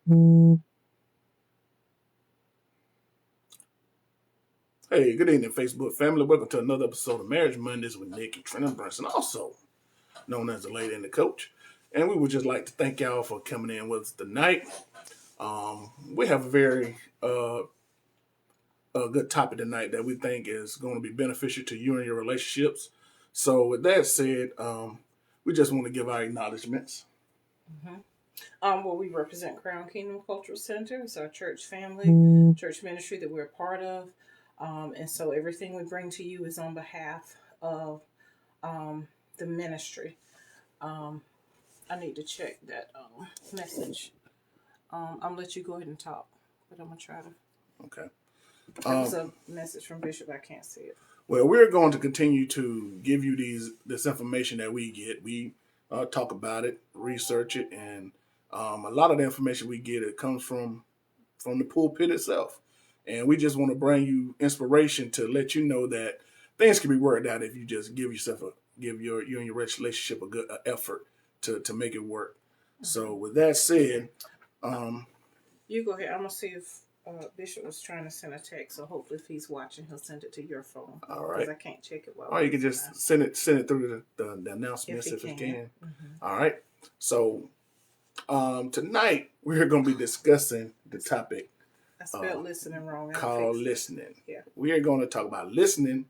Hey, good evening, Facebook family. Welcome to another episode of Marriage Mondays with Nick and Trent Brunson, also known as the Lady and the Coach. And we would just like to thank y'all for coming in with us tonight. We have a very a good topic tonight that we think is going to be beneficial to you and your relationships. So, with that said, we just want to give our acknowledgments. Mm-hmm. Well, we represent Crown Kingdom Cultural Center. It's our church family, church ministry that we're a part of. And so everything we bring to you is on behalf of the ministry. Um, I need to check that message. I'll let you go ahead and talk, but I'm going to try to. Okay. That was a message from Bishop. I can't see it. Well, we're going to continue to give you this information that we get. We talk about it, research it, and a lot of the information we get it comes from the pulpit itself. And we just want to bring you inspiration to let you know that things can be worked out if you just give you and your relationship a good effort to make it work. Mm-hmm. So with that said, you go ahead. I'm gonna see if Bishop was trying to send a text. So hopefully, if he's watching, he'll send it to your phone. All right. Because I can't check it. Or you can just send it through the announcements if you can. Mm-hmm. All right. So tonight we're going to be discussing the topic. I spelled listening wrong. Called listening. Yeah. We are going to talk about listening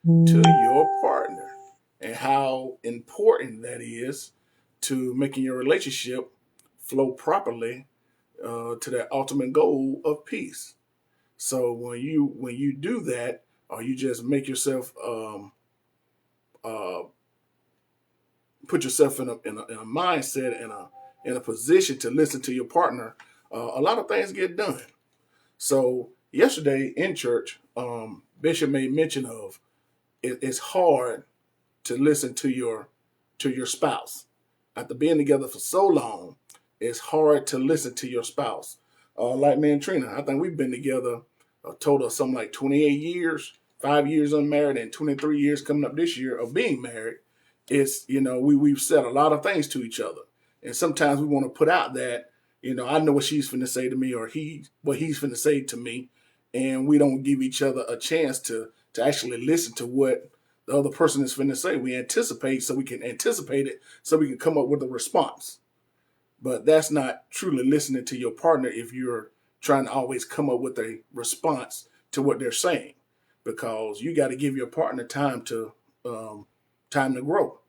to your partner and how important that is to making your relationship flow properly to that ultimate goal of peace. So when you do that, or you just make yourself uh, put yourself in a mindset in a position to listen to your partner, a lot of things get done. So yesterday in church, Bishop made mention of it's hard to listen to your spouse. After being together for so long, it's hard to listen to your spouse. Like me and Trina, I think we've been together a total of something like 28 years, 5 years unmarried, and 23 years coming up this year of being married. It's, we've said a lot of things to each other. And sometimes we want to put out that, I know what she's finna say to me, or what he's finna say to me. And we don't give each other a chance to actually listen to what the other person is finna say. We anticipate so we can anticipate it so we can come up with a response. But that's not truly listening to your partner if you're trying to always come up with a response to what they're saying, because you got to give your partner time to grow.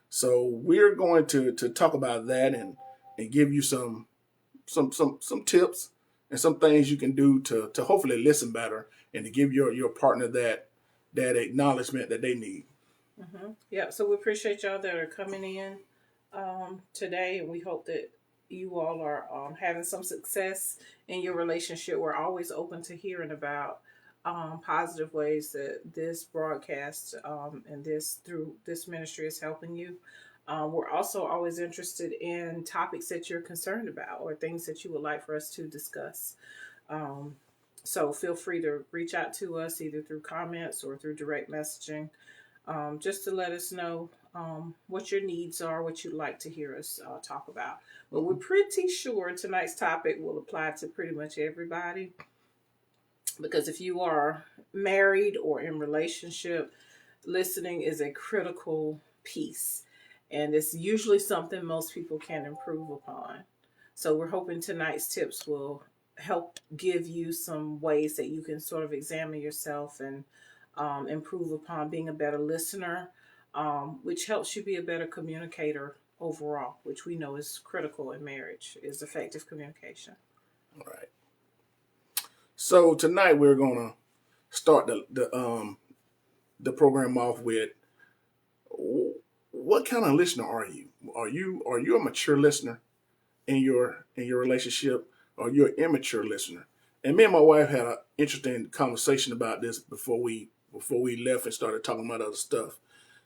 So we're going to talk about that and give you some tips and some things you can do to hopefully listen better and to give your partner that acknowledgement that they need. Mm-hmm. Yeah, so we appreciate y'all that are coming in today, and we hope that you all are having some success in your relationship. We're always open to hearing about positive ways that this broadcast and through this ministry is helping you. We're also always interested in topics that you're concerned about or things that you would like for us to discuss. So feel free to reach out to us either through comments or through direct messaging, just to let us know what your needs are, what you'd like to hear us talk about. But we're pretty sure tonight's topic will apply to pretty much everybody, because if you are married or in relationship, listening is a critical piece, and it's usually something most people can improve upon. So we're hoping tonight's tips will help give you some ways that you can sort of examine yourself and improve upon being a better listener, which helps you be a better communicator overall, which we know is critical in marriage, is effective communication. All right. So tonight we're gonna start the program off with, what kind of listener are you? Are you a mature listener in your relationship, or you're an immature listener? And me and my wife had an interesting conversation about this before we left and started talking about other stuff.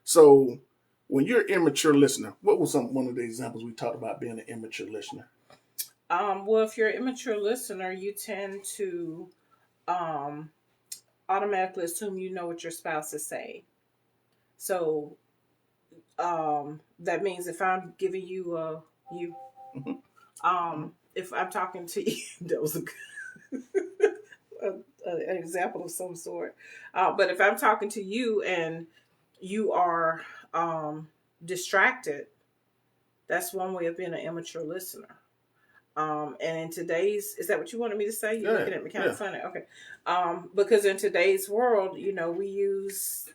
So when you're an immature listener, what was one of the examples we talked about being an immature listener? Well, if you're an immature listener, you tend to um, automatically assume you know what your spouse is saying. So that means if I'm giving you you. Mm-hmm. If I'm talking to you, that was a, an example of some sort. But if I'm talking to you and you are distracted, that's one way of being an immature listener. And in today's, is that what you wanted me to say? You're Yeah, looking at me kind of yeah. funny. Okay. Because in today's world, we use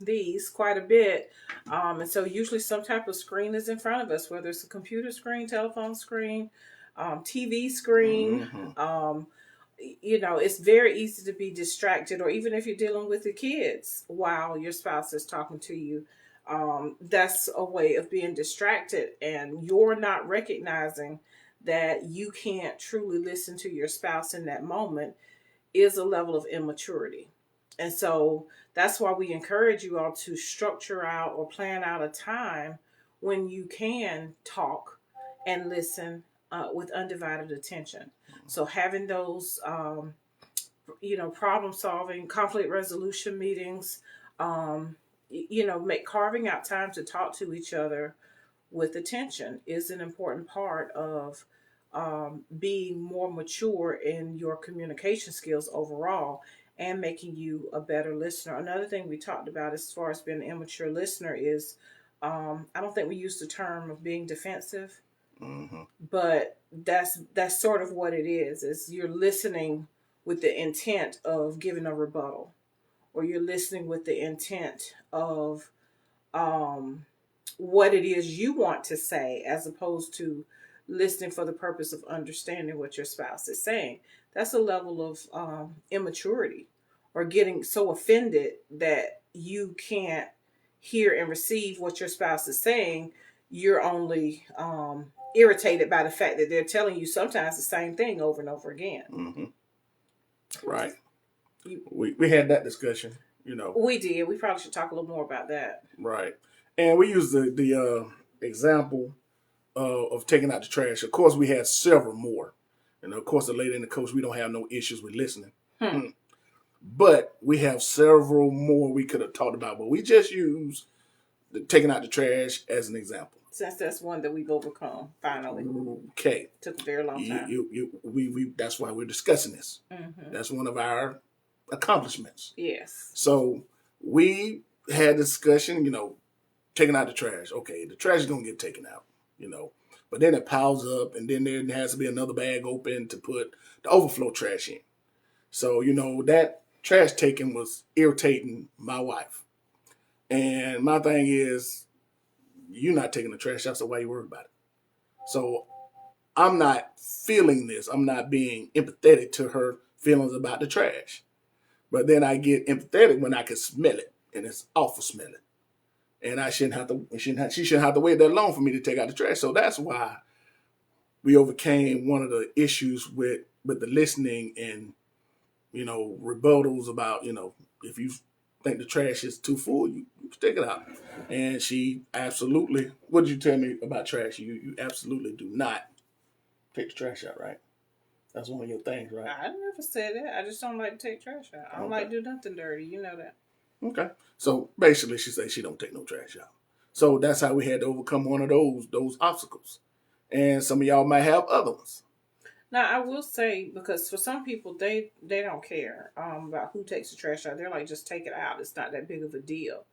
these quite a bit. And so usually some type of screen is in front of us, whether it's a computer screen, telephone screen, TV screen. Mm-hmm. It's very easy to be distracted, or even if you're dealing with the kids while your spouse is talking to you. That's a way of being distracted, and you're not recognizing that you can't truly listen to your spouse in that moment is a level of immaturity. And so that's why we encourage you all to structure out or plan out a time when you can talk and listen with undivided attention. So having those, problem solving, conflict resolution meetings, make carving out time to talk to each other with attention is an important part of being more mature in your communication skills overall and making you a better listener. Another thing we talked about as far as being an immature listener is I don't think we use the term of being defensive, Mm-hmm. but that's sort of what it is you're listening with the intent of giving a rebuttal, or you're listening with the intent of um, what it is you want to say, as opposed to listening for the purpose of understanding what your spouse is saying. That's a level of immaturity, or getting so offended that you can't hear and receive what your spouse is saying. You're only irritated by the fact that they're telling you sometimes the same thing over and over again. Mm-hmm. Right. You, We had that discussion, we did. We probably should talk a little more about that. Right. And we used the example of taking out the trash. Of course, we had several more. And of course, the lady and the coach, we don't have no issues with listening. Hmm. But we have several more we could have talked about. But we just use taking out the trash as an example. Since that's one that we've overcome, finally. Okay. Took a very long time. We that's why we're discussing this. Mm-hmm. That's one of our accomplishments. Yes. So we had a discussion, taking out the trash. Okay, the trash is going to get taken out, but then it piles up, and then there has to be another bag open to put the overflow trash in. So, that trash taking was irritating my wife. And my thing is, you're not taking the trash out, so why are you worried about it? So I'm not feeling this. I'm not being empathetic to her feelings about the trash. But then I get empathetic when I can smell it, and it's awful smelling. And I shouldn't have to. She shouldn't have to wait that long for me to take out the trash. So that's why we overcame one of the issues with the listening and rebuttals about if you think the trash is too full, you take it out. And she absolutely. What did you tell me about trash? You absolutely do not take the trash out, right? That's one of your things, right? I never said that. I just don't like to take trash out. I don't like to do nothing dirty. You know that. Okay. So basically, she said she don't take no trash out. So that's how we had to overcome one of those obstacles. And some of y'all might have other ones. Now I will say, because for some people they don't care about who takes the trash out. They're like, just take it out. It's not that big of a deal.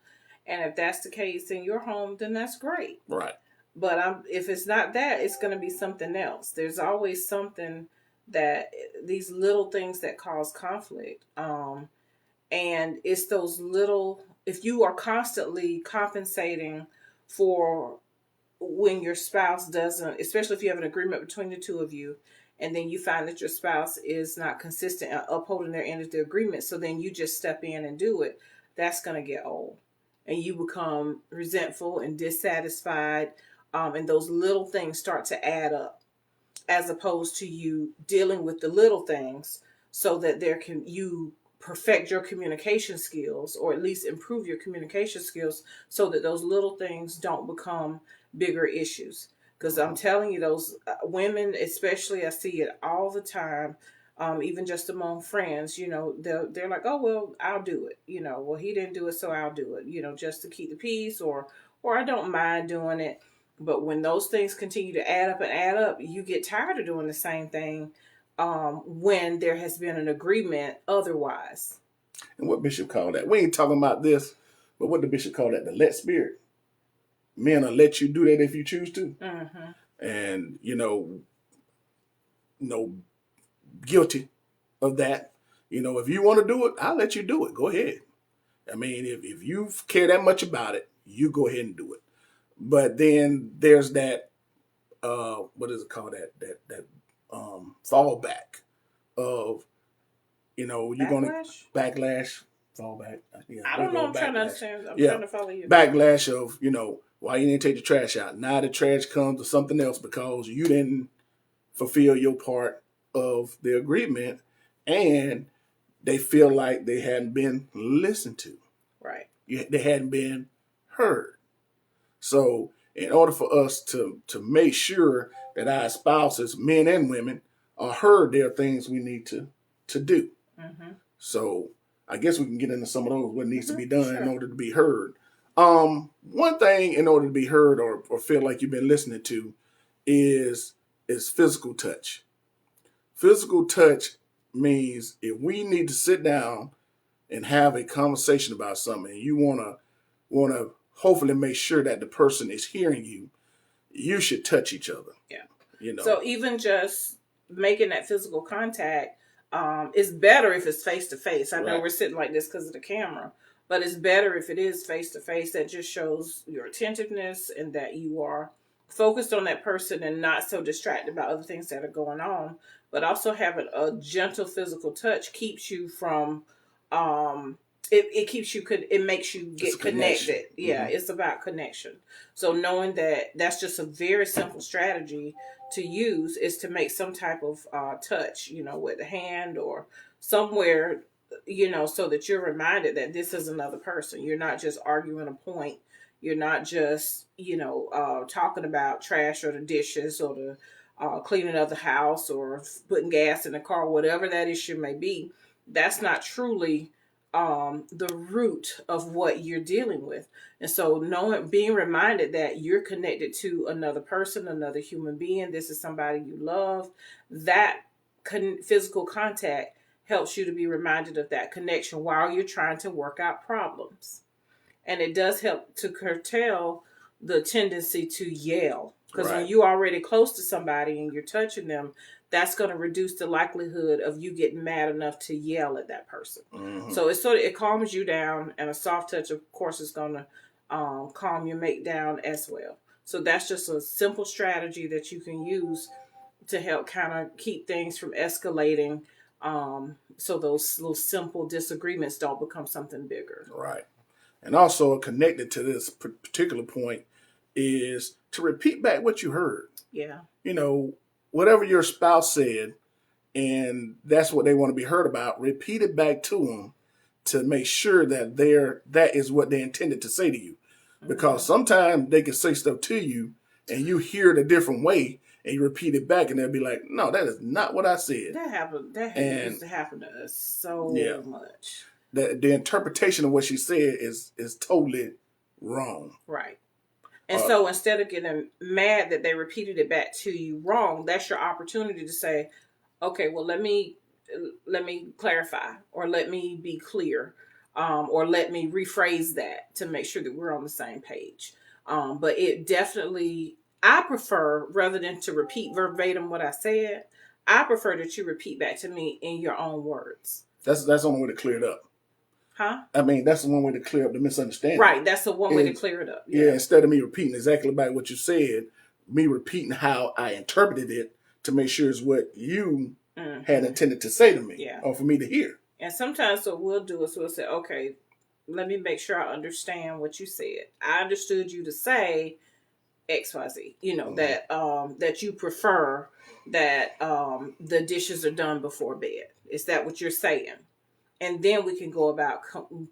And if that's the case in your home, then that's great. Right. But if it's not that, it's going to be something else. There's always something that these little things that cause conflict. And it's those little, if you are constantly compensating for when your spouse doesn't, especially if you have an agreement between the two of you, and then you find that your spouse is not consistent at upholding their end of the agreement, so then you just step in and do it, that's going to get old. And you become resentful and dissatisfied, and those little things start to add up, as opposed to you dealing with the little things so that you perfect your communication skills, or at least improve your communication skills, so that those little things don't become bigger issues. Because I'm telling you, those women especially, I see it all the time. Even just among friends, they're like, oh, well, I'll do it. Well, he didn't do it, so I'll do it, just to keep the peace, or I don't mind doing it. But when those things continue to add up, you get tired of doing the same thing when there has been an agreement otherwise. And what Bishop called that? We ain't talking about this, but what the Bishop called that? The let spirit. Men will let you do that if you choose to. Mm-hmm. And, guilty of that. If you want to do it, I'll let you do it. Go ahead. I mean, if you care that much about it, you go ahead and do it. But then there's that, what is it called? That fallback of, you're going to backlash, fallback. Yeah, I don't know. I'm trying to understand. I'm trying to follow you. Backlash of, why you didn't take the trash out. Now the trash comes to something else because you didn't fulfill your part of the agreement, and they feel like they hadn't been listened to. Right. They hadn't been heard. So in order for us to make sure that our spouses, men and women, are heard, there are things we need to do. Mm-hmm. So I guess we can get into some of those, what needs to be done in order to be heard. One thing in order to be heard or feel like you've been listening to is physical touch. Physical touch means if we need to sit down and have a conversation about something, and you want to hopefully make sure that the person is hearing you, you should touch each other. Yeah. So even just making that physical contact is better if it's face to face. I know we're sitting like this because of the camera, but it's better if it is face to face. That just shows your attentiveness and that you are focused on that person and not so distracted by other things that are going on. But also having a gentle physical touch keeps you from it keeps you, it makes you get connected. Yeah, it's about connection. So knowing that that's just a very simple strategy to use is to make some type of touch, with the hand or somewhere, so that you're reminded that this is another person. You're not just arguing a point. You're not just, talking about trash or the dishes or the cleaning of the house or putting gas in the car, whatever that issue may be. That's not truly the root of what you're dealing with. And so being reminded that you're connected to another person, another human being, this is somebody you love, that physical contact helps you to be reminded of that connection while you're trying to work out problems. And it does help to curtail the tendency to yell. Because when you're already close to somebody and you're touching them, that's going to reduce the likelihood of you getting mad enough to yell at that person. Mm-hmm. So it calms you down, and a soft touch, of course, is going to calm your mate down as well. So that's just a simple strategy that you can use to help kind of keep things from escalating. So those little simple disagreements don't become something bigger. Right. And also connected to this particular point is to repeat back what you heard. Yeah. Whatever your spouse said, and that's what they want to be heard about, repeat it back to them to make sure that that is what they intended to say to you. Because sometimes they can say stuff to you and you hear it a different way and you repeat it back and they'll be like, no, that is not what I said. That used to happen to us so much. The interpretation of what she said is totally wrong. Right. And so instead of getting mad that they repeated it back to you wrong, that's your opportunity to say, okay, well, let me clarify, or let me be clear, or let me rephrase that to make sure that we're on the same page. But it definitely, I prefer, rather than to repeat verbatim what I said, I prefer that you repeat back to me in your own words. That's the only way to clear it up. Huh? I mean, that's the one way to clear up the misunderstanding. Right, that's the one way to clear it up. Yeah, instead of me repeating exactly about what you said, me repeating how I interpreted it to make sure it's what you had intended to say to me or for me to hear. And sometimes what we'll do is we'll say, okay, let me make sure I understand what you said. I understood you to say XYZ, that you prefer that the dishes are done before bed. Is that what you're saying? And then we can go about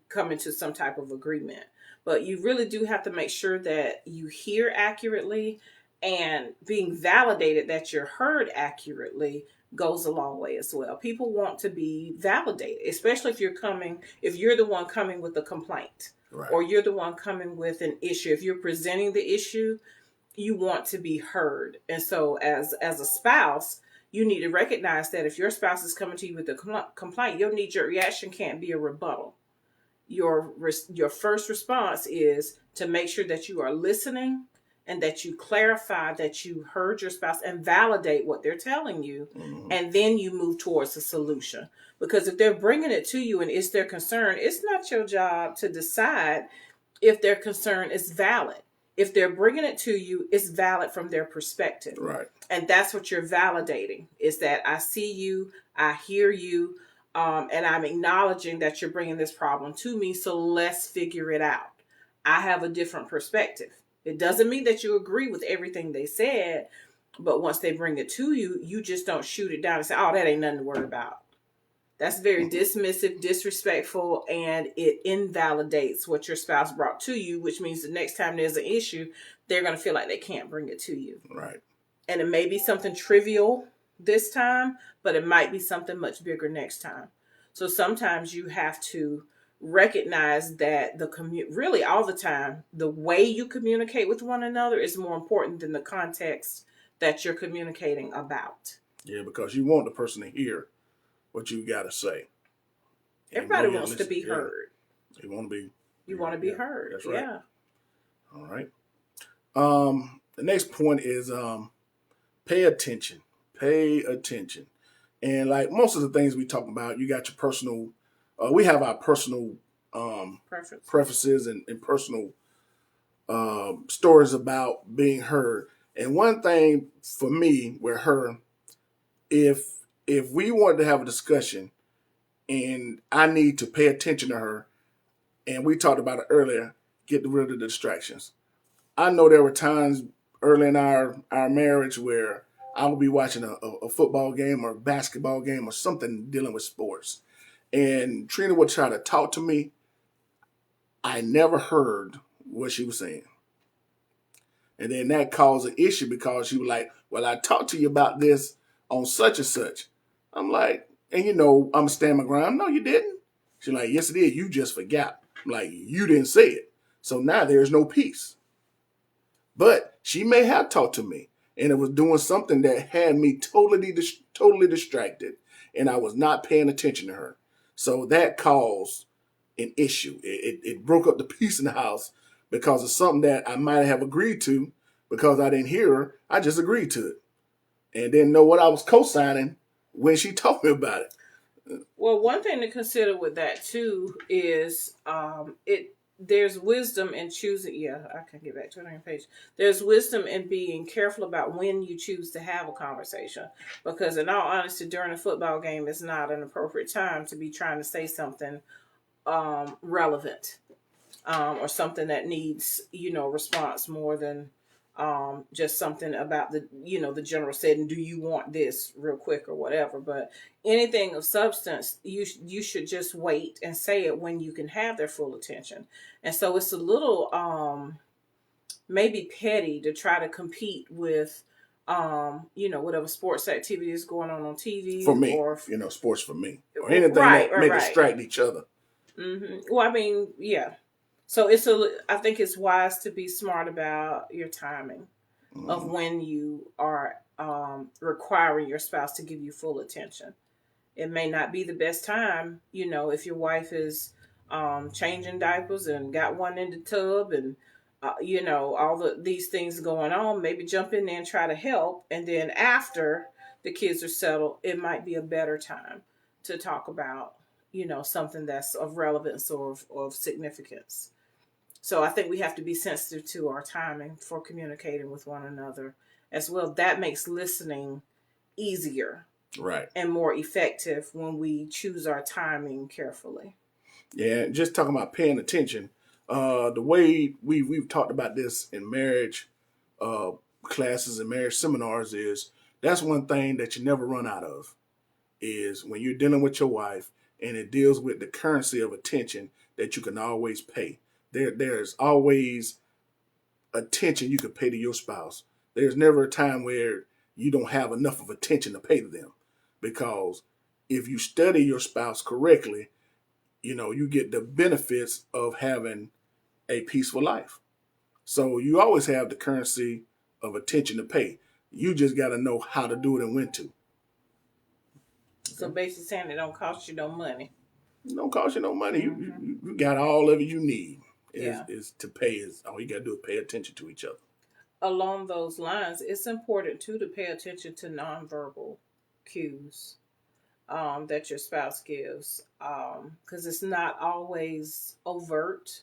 coming to some type of agreement. But you really do have to make sure that you hear accurately, and being validated that you're heard accurately goes a long way as well. People want to be validated, especially if you're the one coming with a complaint, or you're the one coming with an issue. If you're presenting the issue, you want to be heard. And so as a spouse, you need to recognize that if your spouse is coming to you with a complaint, your knee-jerk reaction can't be a rebuttal. Your first response is to make sure that you are listening and that you clarify that you heard your spouse and validate what they're telling you, and then you move towards a solution. Because if they're bringing it to you and it's their concern, it's not your job to decide if their concern is valid. If they're bringing it to you, it's valid from their perspective. Right. And that's what you're validating, is that I see you, I hear you, and I'm acknowledging that you're bringing this problem to me, so let's figure it out. I have a different perspective. It doesn't mean that you agree with everything they said, but once they bring it to you, you just don't shoot it down and say, oh, that ain't nothing to worry about. That's very dismissive, disrespectful, and it invalidates what your spouse brought to you, which means the next time there's an issue, they're going to feel like they can't bring it to you. Right. And it may be something trivial this time, but it might be something much bigger next time. So sometimes you have to recognize that really all the time, the way you communicate with one another is more important than the context that you're communicating about. Yeah, because you want the person to hear what you got to say. Everybody wants to be heard. You want to be. You want to be heard. That's right. Yeah. All right. The next point is pay attention. Pay attention. And like most of the things we talk about, you got your personal. We have our personal preferences and personal stories about being heard. And one thing for me with her, if we wanted to have a discussion and I need to pay attention to her, and we talked about it earlier, get rid of the distractions. I know there were times early in our marriage where I would be watching a football game or a basketball game or something dealing with sports. And Trina would try to talk to me. I never heard what she was saying. And then that caused an issue because she was like, well, I talked to you about this on such and such. I'm like, and I'm standing my ground. No, you didn't. She's like, yes, it did. You just forgot. I'm like, you didn't say it. So now there's no peace. But she may have talked to me, and it was doing something that had me totally distracted, and I was not paying attention to her. So that caused an issue. It broke up the peace in the house because of something that I might have agreed to because I didn't hear her. I just agreed to it and didn't know what I was co-signing when she told me about it. Well, one thing to consider with that too is there's wisdom in choosing. Yeah, I can get back to it on your page. There's wisdom in being careful about when you choose to have a conversation, because in all honesty, during a football game is not an appropriate time to be trying to say something relevant or something that needs response more than just something about the general setting. Do you want this real quick or whatever? But anything of substance, you should just wait and say it when you can have their full attention. And so it's a little maybe petty to try to compete with whatever sports activity is going on TV for me, or sports for me, or anything that may distract each other. Mm-hmm. Well, I mean, yeah. So I think it's wise to be smart about your timing of when you are requiring your spouse to give you full attention. It may not be the best time, if your wife is changing diapers and got one in the tub and all these things going on. Maybe jump in there and try to help, and then after the kids are settled, it might be a better time to talk about something that's of relevance or of significance. So I think we have to be sensitive to our timing for communicating with one another as well. That makes listening easier, right, and more effective when we choose our timing carefully. Yeah, just talking about paying attention. The way we've talked about this in marriage classes and marriage seminars is that's one thing that you never run out of is when you're dealing with your wife and it deals with the currency of attention that you can always pay. There's always attention you can pay to your spouse. There's never a time where you don't have enough of attention to pay to them, because if you study your spouse correctly, you get the benefits of having a peaceful life. So you always have the currency of attention to pay. You just got to know how to do it and when to. Okay? So basically saying it don't cost you no money. It don't cost you no money. You got all of it you need. Is to pay. Is all you got to do is pay attention to each other. Along those lines, it's important too to pay attention to nonverbal cues that your spouse gives, because it's not always overt,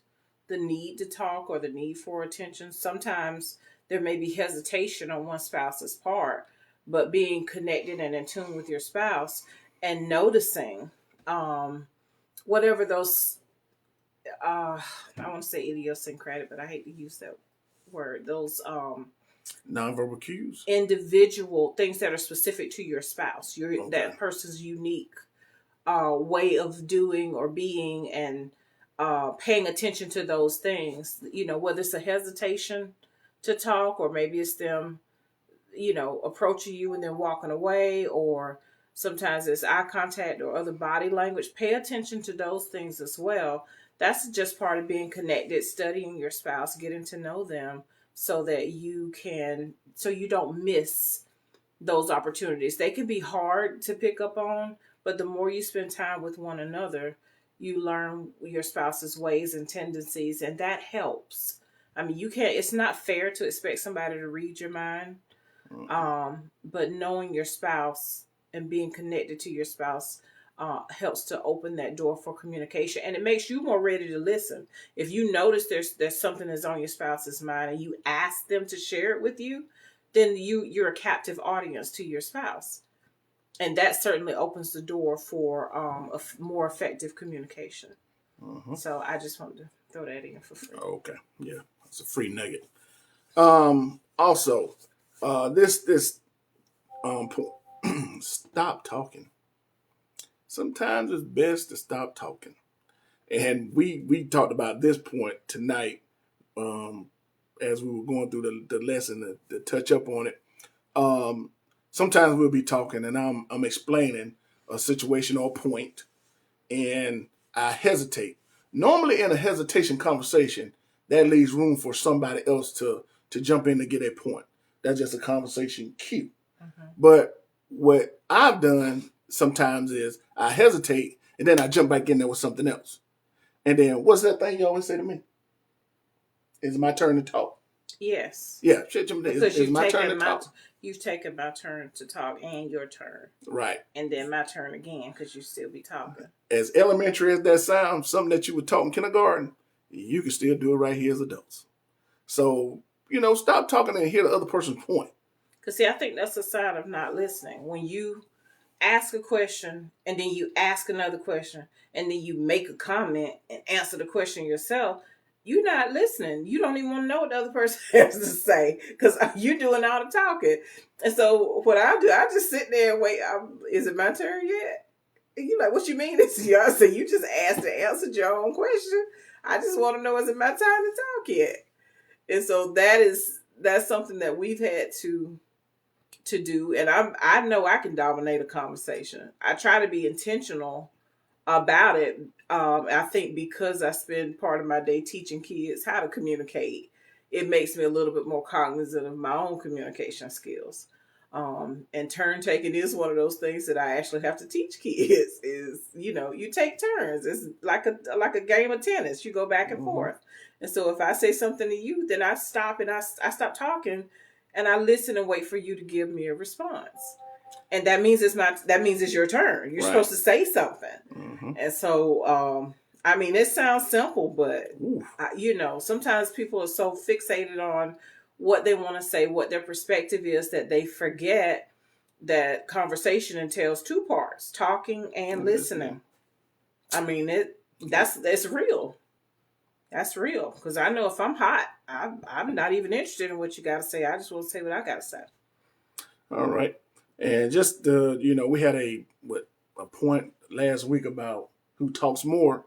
the need to talk or the need for attention. Sometimes there may be hesitation on one spouse's part, but being connected and in tune with your spouse and noticing whatever those, I want to say idiosyncratic, but I hate to use that word, those nonverbal cues, individual things that are specific to your spouse, that person's unique way of doing or being, and paying attention to those things, whether it's a hesitation to talk, or maybe it's them, approaching you and then walking away, or sometimes it's eye contact or other body language. Pay attention to those things as well. That's just part of being connected, studying your spouse, getting to know them, so that you don't miss those opportunities. They can be hard to pick up on, but the more you spend time with one another, you learn your spouse's ways and tendencies, and that helps. I mean, it's not fair to expect somebody to read your mind, but knowing your spouse and being connected to your spouse helps to open that door for communication, and it makes you more ready to listen. If you notice there's something that's on your spouse's mind and you ask them to share it with you, then you're a captive audience to your spouse, and that certainly opens the door for a more effective communication. So I just wanted to throw that in for free. Okay, yeah, it's a free nugget. Also, this stop talking. Sometimes it's best to stop talking. And we talked about this point tonight as we were going through the lesson to touch up on it. Sometimes we'll be talking and I'm explaining a situation or a point, and I hesitate. Normally in a hesitation conversation, that leaves room for somebody else to jump in to get a point. That's just a conversation cue. But what I've done sometimes is I hesitate and then I jump back in there with something else. And then what's that thing you always say to me? Is it my turn to talk? Yes. Yeah. It's my turn to talk. You've taken my turn to talk and your turn. Right. And then my turn again, because you still be talking. As elementary as that sounds, something that you were taught in kindergarten, you can still do it right here as adults. So, stop talking and hear the other person's point. Because, see, I think that's a sign of not listening. When you ask a question and then you ask another question and then you make a comment and answer the question yourself, you're not listening. You don't even want to know what the other person has to say because you're doing all the talking. And so what I do, I just sit there and wait. Is it my turn yet? And you're like, what you mean it's yours? So you just asked and answered your own question. I just want to know, is it my time to talk yet? And so that's something that we've had to do. And I know I can dominate a conversation. I try to be intentional about it. I think because I spend part of my day teaching kids how to communicate, it makes me a little bit more cognizant of my own communication skills. And turn taking is one of those things that I actually have to teach kids is, you take turns. It's like a game of tennis. You go back and forth. And so if I say something to you, then I stop and I stop talking and I listen and wait for you to give me a response. And that means it's your turn. You're supposed to say something. And so, it sounds simple, but sometimes people are so fixated on what they want to say, what their perspective is, that they forget that conversation entails two parts, talking and listening. That's real. That's real. Because I know if I'm hot, I'm not even interested in what you got to say. I just want to say what I got to say. All right. And just, we had a point last week about who talks more.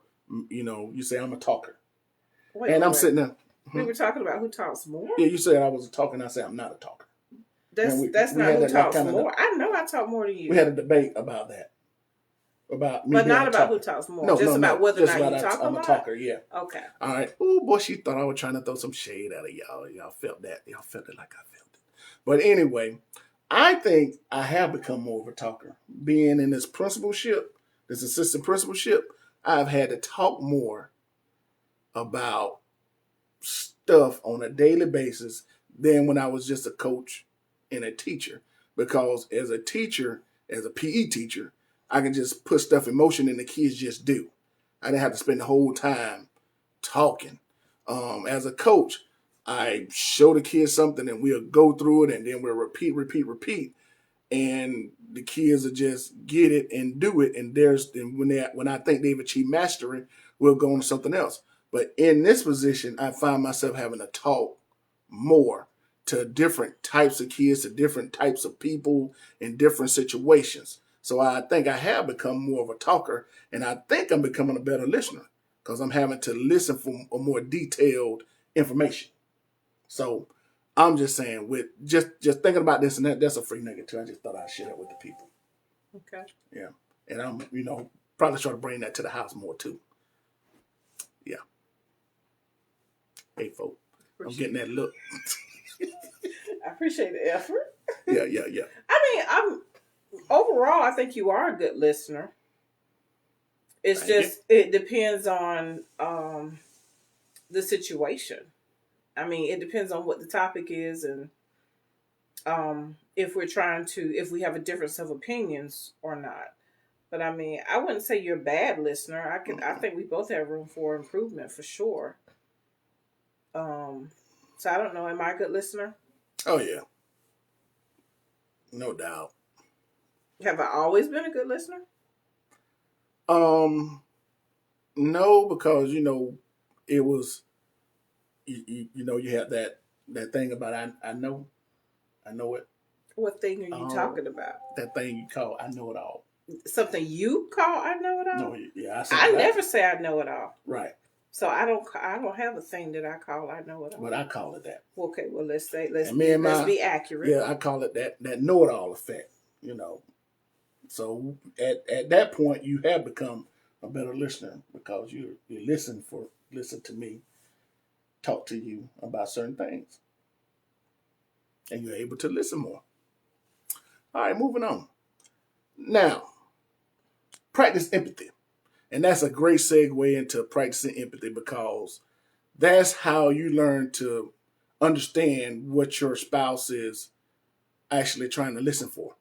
You say I'm a talker. I'm sitting there. We were talking about who talks more? Yeah, you said I was a talker and I said I'm not a talker. That's not who talks more. I know I talk more than you. We had a debate about that. About me. But not about who talks more. Just about whether or not you talk I'm a talker, yeah. Okay. All right. Oh, boy, she thought I was trying to throw some shade at her, y'all. Y'all felt that. Y'all felt it like I felt it. But anyway, I think I have become more of a talker. Being in this principalship, this assistant principalship, I've had to talk more about stuff on a daily basis than when I was just a coach and a teacher. Because as a teacher, as a PE teacher, I can just put stuff in motion and the kids just do. I didn't have to spend the whole time talking. As a coach, I show the kids something and we'll go through it and then we'll repeat, and the kids will just get it and do it. And when I think they've achieved mastery, we'll go on to something else. But in this position, I find myself having to talk more to different types of kids, to different types of people in different situations. So I think I have become more of a talker, and I think I'm becoming a better listener because I'm having to listen for a more detailed information. So I'm just saying, with just thinking about this and that's a free nugget too. I just thought I'd share that with the people. Okay. Yeah, and I'm probably trying to bring that to the house more too. Yeah. Hey, folks, I'm getting that look. I appreciate the effort. Yeah. I'm overall, I think you are a good listener. It's Thank just it depends on the situation. I mean, it depends on what the topic is, and if we have a difference of opinions or not. But I mean, I wouldn't say you're a bad listener. I think we both have room for improvement for sure. So I don't know. Am I a good listener? Oh yeah, no doubt. Have I always been a good listener? Um, no, because it was you had that thing about I know it. What thing are you Oh, talking about? that thing you call I know it all. Something you call I know it all? No, yeah, I said I that. never say I know it all. Right. So I don't have a thing that I call I know it all. But I call it that. Okay, well let's be accurate. Yeah, I call it that know it all effect. So at that point, you have become a better listener because you listen to me talk to you about certain things, and you're able to listen more. All right, moving on. Now, practice empathy, and that's a great segue into practicing empathy because that's how you learn to understand what your spouse is actually trying to listen for,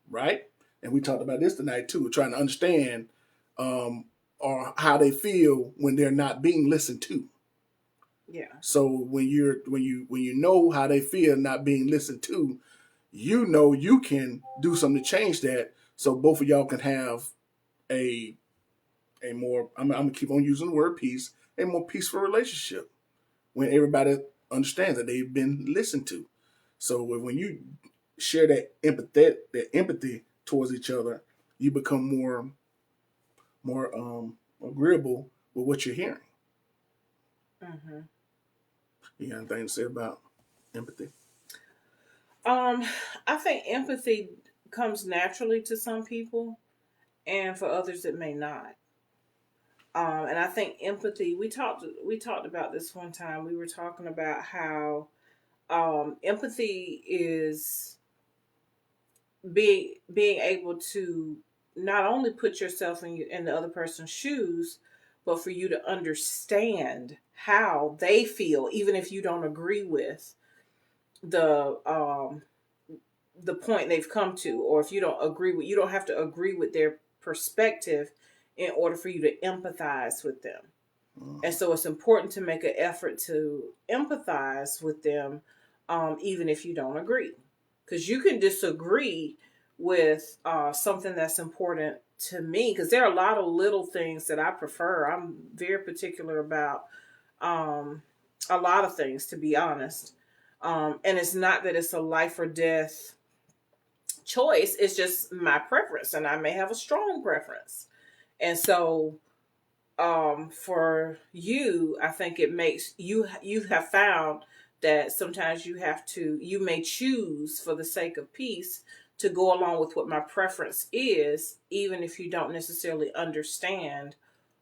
right? And we talked about this tonight too. We're trying to understand or how they feel when they're not being listened to. Yeah. So when you know how they feel not being listened to, you can do something to change that. So both of y'all can have a more. I'm gonna keep on using the word peace. A more peaceful relationship when everybody understands that they've been listened to. So when you share that empathy towards each other, you become more agreeable with what you're hearing. Mm-hmm. You got anything to say about empathy? Um, I think empathy comes naturally to some people, and for others it may not. And I think empathy. We talked about this one time. We were talking about how empathy is being able to not only put yourself in the other person's shoes, but for you to understand how they feel, even if you don't agree with the the point they've come to, or if you don't have to agree with their perspective in order for you to empathize with them. And so it's important to make an effort to empathize with them, even if you don't agree. Because you can disagree with something that's important to me. Because there are a lot of little things that I prefer. I'm very particular about a lot of things, to be honest. And it's not that it's a life or death choice, it's just my preference. And I may have a strong preference. And so for you, I think it makes you have found that sometimes you may choose for the sake of peace to go along with what my preference is, even if you don't necessarily understand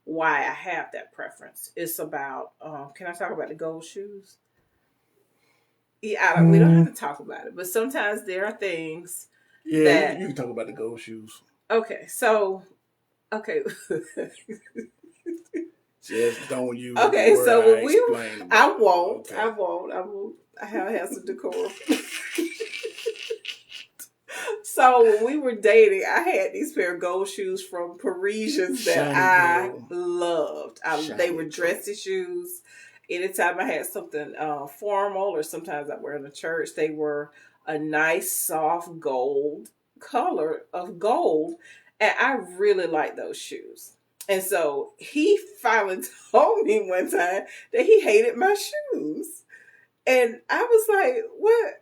why I have that preference. It's about can I talk about the gold shoes? Yeah, we don't have to talk about it, but sometimes there are things Yeah, that. you can talk about the gold shoes. Okay, so okay. Just don't use the Okay, word so I when we, explained I about. won't, Okay. I won't, I won't. I have some decorum. So when we were dating, I had these pair of gold shoes from Parisians that Shiny I gold. loved. They Shiny were dressy gold. shoes. Anytime I had something formal, or sometimes I wear in the church, they were a nice soft gold color of gold, and I really like those shoes. And so he finally told me one time that he hated my shoes. And I was like, what?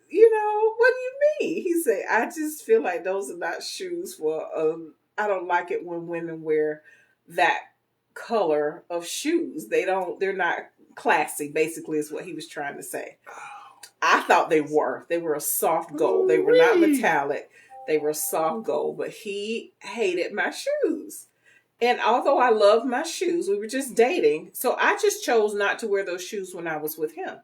What do you mean? He said, I just feel like those are not shoes for, I don't like it when women wear that color of shoes. They're not classy, basically, is what he was trying to say. I thought they were. They were a soft gold. They were not metallic. They were soft gold, but he hated my shoes. And although I love my shoes, we were just dating. So I just chose not to wear those shoes when I was with him.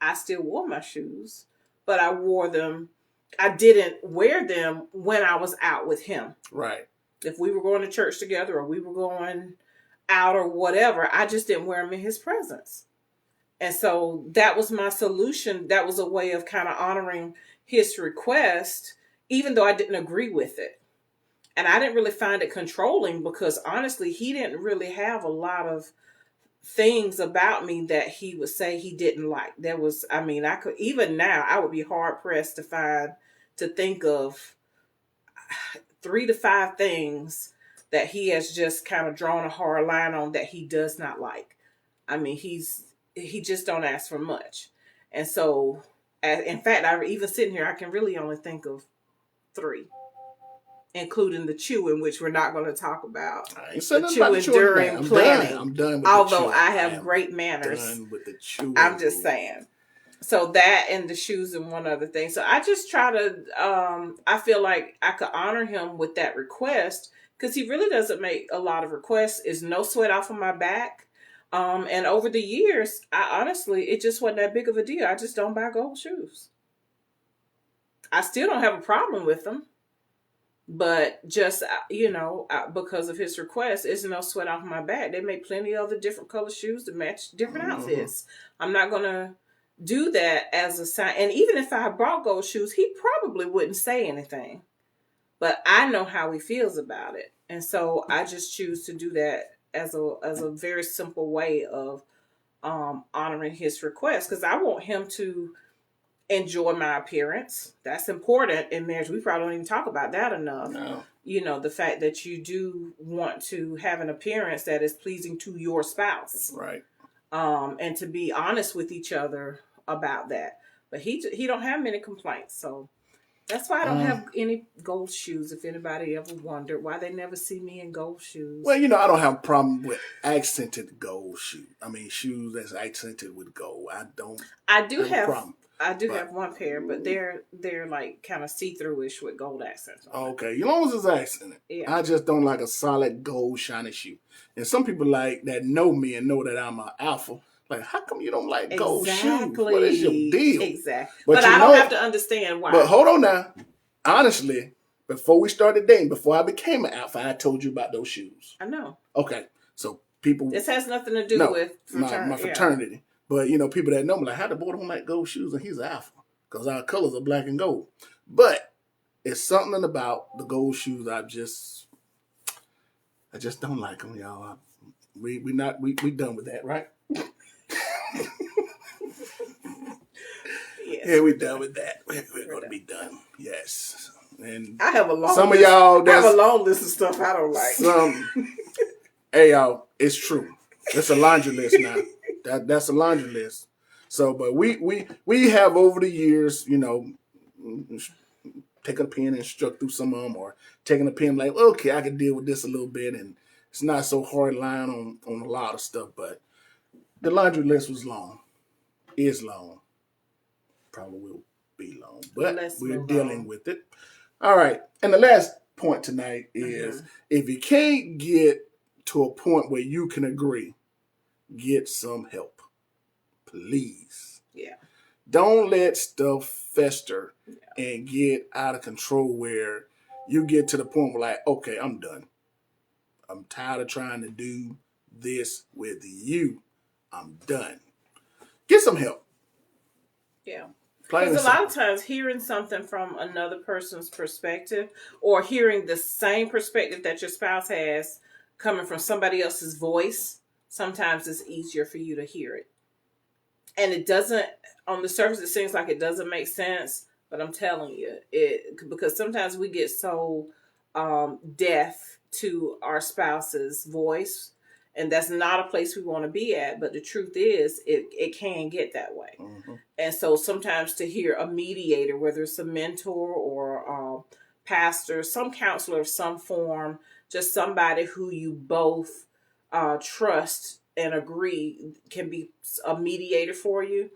I still wore my shoes, but I wore them. I didn't wear them when I was out with him. Right. If we were going to church together or we were going out or whatever, I just didn't wear them in his presence. And so that was my solution. That was a way of kind of honoring his request, even though I didn't agree with it. And I didn't really find it controlling because honestly, he didn't really have a lot of things about me that he would say he didn't like. I could, even now, I would be hard pressed to think of 3 to 5 things that he has just kind of drawn a hard line on that he does not like. I mean, he just don't ask for much. And so, in fact, I even sitting here, I can really only think of 3, including the chewing, which we're not going to talk about. I ain't The saying nothing about the chewing chewing today. during I'm planning. done. I'm done with Although the chewing. I have great manners. Done with the chewing. I'm just saying. So that and the shoes and one other thing. So I just try to, I feel like I could honor him with that request because he really doesn't make a lot of requests. It's no sweat off of my back. And over the years, I honestly, it just wasn't that big of a deal. I just don't buy gold shoes. I still don't have a problem with them. But just, because of his request, it's no sweat off my back. They make plenty of other different color shoes to match different outfits. I'm not going to do that as a sign. And even if I bought gold shoes, he probably wouldn't say anything. But I know how he feels about it. And so I just choose to do that as a very simple way of honoring his request. Because I want him to enjoy my appearance. That's important in marriage. We probably don't even talk about that enough. No. The fact that you do want to have an appearance that is pleasing to your spouse. Right. And to be honest with each other about that. But he don't have many complaints. So that's why I don't have any gold shoes. If anybody ever wondered why they never see me in gold shoes. Well, I don't have a problem with accented gold shoes. I mean, shoes that's accented with gold. I do have a problem. I do have one pair, but they're like kind of see-through-ish with gold accents on it. Okay, as long as it's accented. Yeah. I just don't like a solid gold shiny shoe. And some people like that know me and know that I'm an alpha. Like, how come you don't like gold shoes? What is your deal? Exactly. But I don't have to understand why. But hold on now. Honestly, before we started dating, before I became an alpha, I told you about those shoes. I know. Okay, so people... This has nothing to do with my fraternity. Yeah. But, people that know me, like, how the boy don't like gold shoes and he's an alpha? Because our colors are black and gold. But it's something about the gold shoes I just don't like them, y'all. We done with that, right? Yes, yeah, we done with that. We're going to be done. Yes. And I have a long some list. Of y'all I have a long list of stuff I don't like. Hey y'all, it's true. It's a laundry list now. That's a laundry list. So, but we have over the years, taking a pen and struck through some of them, or taking a pen like, okay, I can deal with this a little bit, and it's not so hard line on a lot of stuff. But the laundry list was long, is long, probably will be long, but we're dealing with it. All right, and the last point tonight is if you can't get to a point where you can agree, get some help. Please. Yeah. Don't let stuff fester and get out of control where you get to the point where, like, okay, I'm done. I'm tired of trying to do this with you. I'm done. Get some help. Yeah. Plain Because and a lot simple. of times hearing something from another person's perspective or hearing the same perspective that your spouse has coming from somebody else's voice, sometimes it's easier for you to hear it. And it doesn't, on the surface, it seems like it doesn't make sense, but I'm telling you, because sometimes we get so deaf to our spouse's voice, and that's not a place we want to be at. But the truth is, it can get that way. Mm-hmm. And so sometimes to hear a mediator, whether it's a mentor or pastor, some counselor of some form, just somebody who you both trust and agree can be a mediator for you.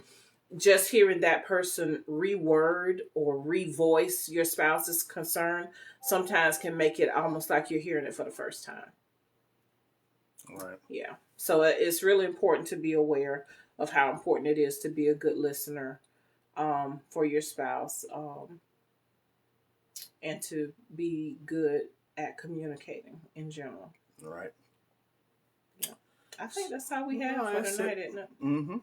Just hearing that person reword or revoice your spouse's concern sometimes can make it almost like you're hearing it for the first time. Right. Yeah. So it's really important to be aware of how important it is to be a good listener for your spouse, and to be good at communicating in general. Right. Yeah. I think that's all we have for tonight, isn't it? Mm-hmm.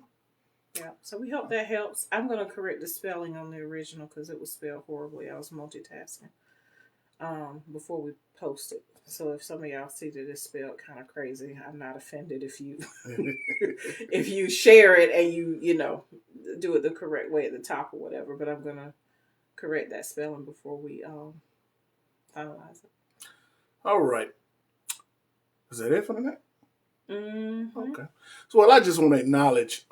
Yeah. So we hope that helps. I'm going to correct the spelling on the original because it was spelled horribly. I was multitasking before we post it. So if some of y'all see that it's spelled kind of crazy, I'm not offended if you if you share it and you know do it the correct way at the top or whatever. But I'm gonna correct that spelling before we finalize it. All right. Is that it for tonight? Mm-hmm. Okay. So, well, I just want to acknowledge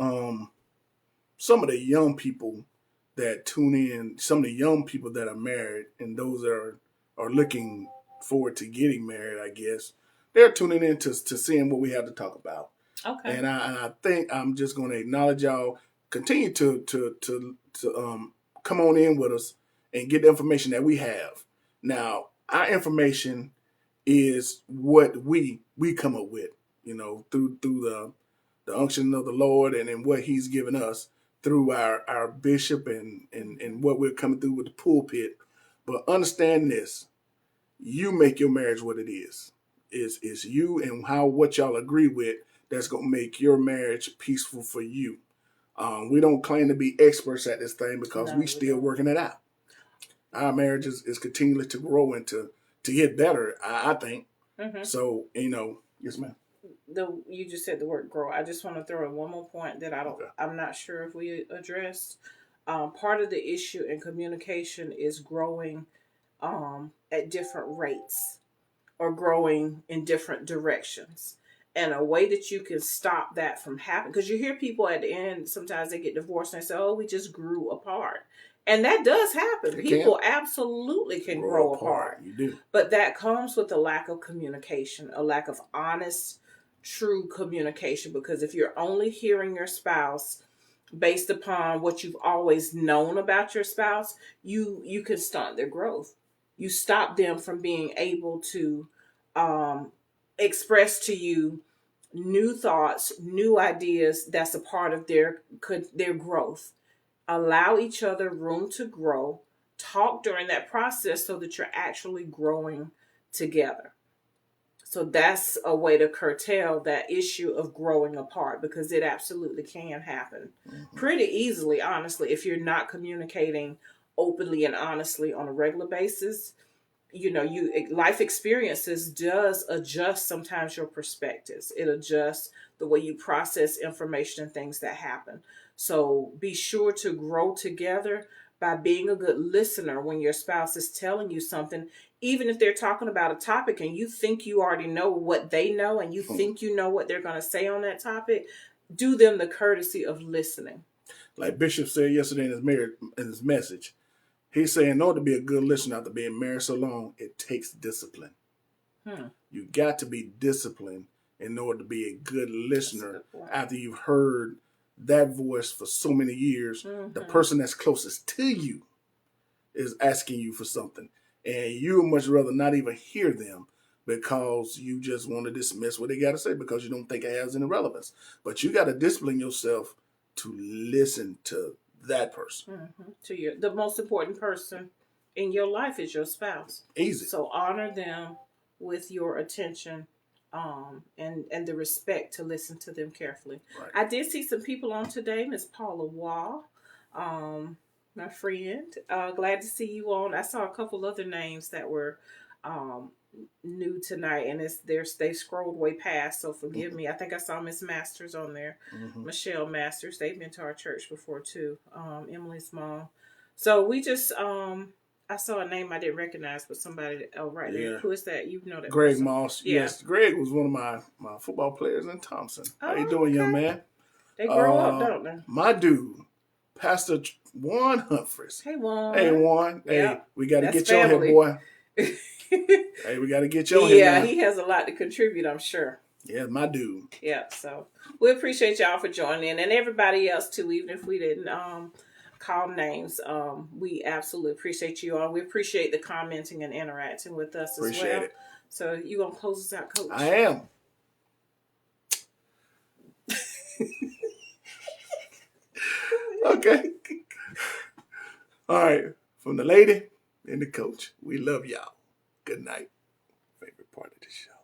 some of the young people that tune in, some of the young people that are married, and those that are looking forward to getting married, I guess. They're tuning in to seeing what we have to talk about. Okay. And I think I'm just going to acknowledge y'all. Continue to come on in with us and get the information that we have. Now, our information is what we come up with, through the unction of the Lord and in what He's given us through our bishop and what we're coming through with the pulpit. But understand this: you make your marriage what it is. It's you and what y'all agree with that's gonna make your marriage peaceful for you. We don't claim to be experts at this thing because we still working it out. Our marriage is continually to grow and to get better, I think. Mm-hmm. So, yes, ma'am. You just said the word grow. I just want to throw in one more point that I'm not sure if we addressed. Part of the issue in communication is growing at different rates or growing in different directions. And a way that you can stop that from happening, because you hear people at the end, sometimes they get divorced and they say, oh, we just grew apart. And that does happen. People absolutely can grow apart. You do. But that comes with a lack of communication, a lack of honest, true communication. Because if you're only hearing your spouse based upon what you've always known about your spouse, you can stunt their growth. You stop them from being able to express to you new thoughts, new ideas that's a part of their growth. Allow each other room to grow. Talk during that process so that you're actually growing together. So that's a way to curtail that issue of growing apart, because it absolutely can happen pretty easily, honestly, if you're not communicating openly and honestly on a regular basis. Life experiences does adjust sometimes your perspectives. It adjusts the way you process information and things that happen. So be sure to grow together by being a good listener when your spouse is telling you something, even if they're talking about a topic and you think you already know what they know and you think you know what they're going to say on that topic. Do them the courtesy of listening. Like Bishop said yesterday in his message, he's saying, in order to be a good listener after being married so long, it takes discipline. You got to be disciplined in order to be a good listener after you've heard that voice for so many years. The person that's closest to you is asking you for something, and you would much rather not even hear them because you just want to dismiss what they got to say because you don't think it has any relevance. But you got to discipline yourself to listen to that person. The most important person in your life is your spouse. Easy. So honor them with your attention, and the respect to listen to them carefully. Right. I did see some people on today, Miss Paula Waugh, my friend. Glad to see you on. I saw a couple other names that were new tonight, and they scrolled way past, so forgive me. I think I saw Miss Masters on there, Michelle Masters. They've been to our church before too. Emily's mom. So we just I saw a name I didn't recognize, but somebody right there. Who is that? You know that Greg person. Moss. Yeah. Yes, Greg was one of my football players in Thompson. How you doing, young man? They grow up, don't they? My dude, Pastor Juan Humphreys. Hey, Juan. Hey, Juan. Yeah. Hey, we got to get family. your head, boy. Hey, we got to get your head. Yeah, he has a lot to contribute, I'm sure. Yeah, my dude. Yeah, so we appreciate y'all for joining in, and everybody else too, even if we didn't call names. We absolutely appreciate you all. We appreciate the commenting and interacting with us as well. It. So you gonna close us out, Coach? I am. Okay. All right. From the lady and the coach, we love y'all. Good night. Favorite part of the show.